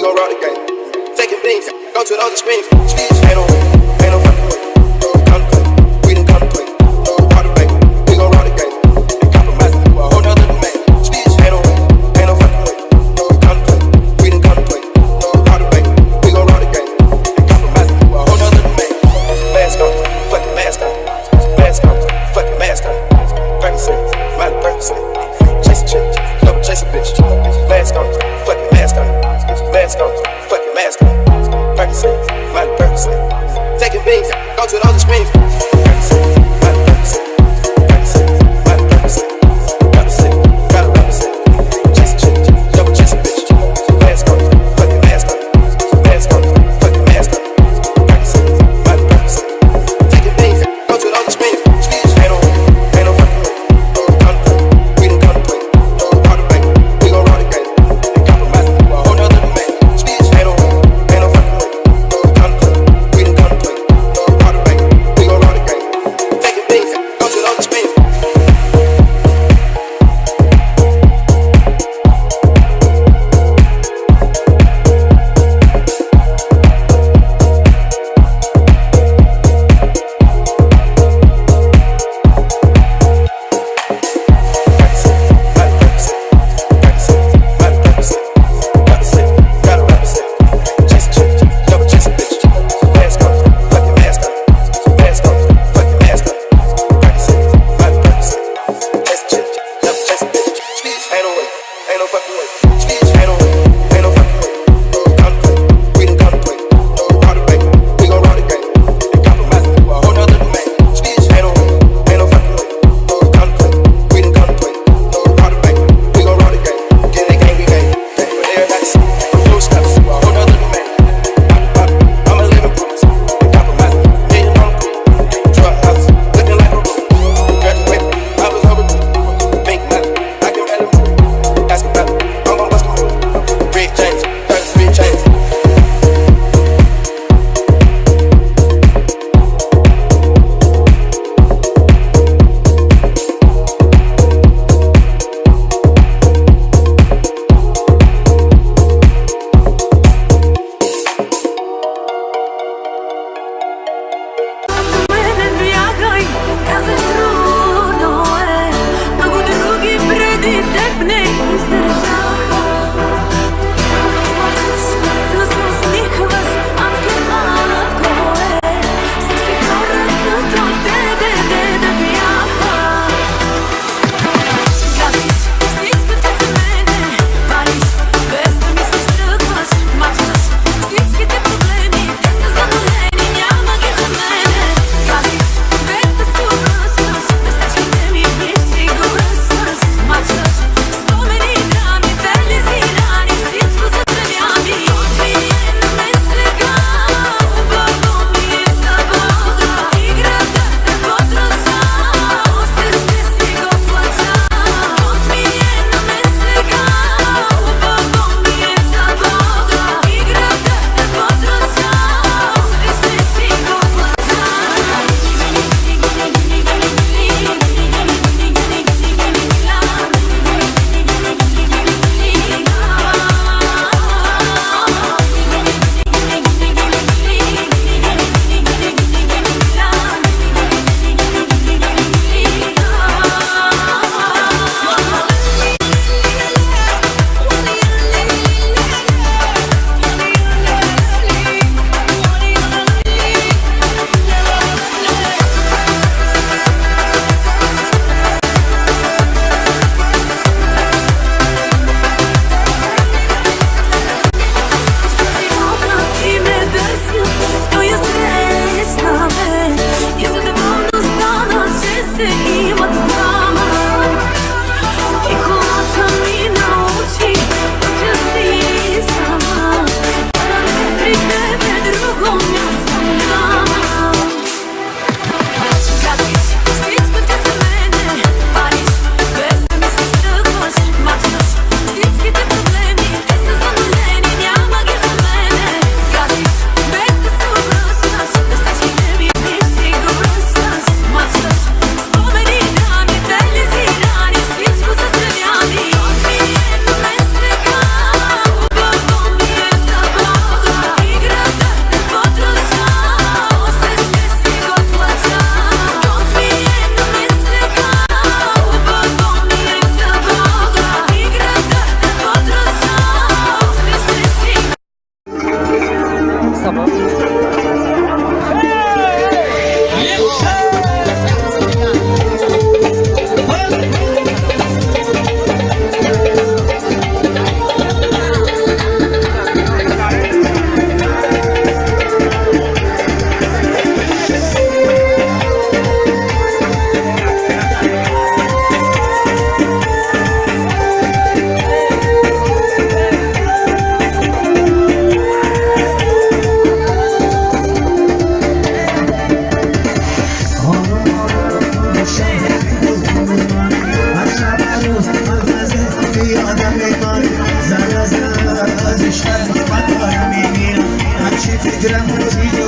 gon' rock the game. Taking beans, go to those extremes. Ain't no way, ain't no fucking way. Contemplate, we done contemplate. Rock the bank, we gon' rock the game. And compromise for a whole nother domain. Ain't no way, ain't no fucking way. Contemplate, we done contemplate. Rock the bank, we gon' rock the game. And compromise for a whole nother domain. Mask on, fucking mask on. Mask on, fucking mask on. Percocet, my Percocet. Chase a chick, double chase a bitch. Mask on, fucking mask on. Mask on, fucking mask on. Percocet, my Percocet. Taking beans, go to those extremes. Percocet, my Percocet. Percocet, my Percocet. Represent, gotta represent. Chase a chick, double chase a bitch. Mask on, fucking mask on. Mask on, fucking mask on. Percocet, my Percocet. Taking beans, go to those extremes. Ain't no way, ain't no fucking way. Contemplate, we done contemplate. Rock the bank, we gon' rock the game. And compromise for a whole nother domain. Ain't no way, ain't no fucking way. Contemplate, we done contemplate. Rock the bank, we gon' rock the game. গ্রাম ছিল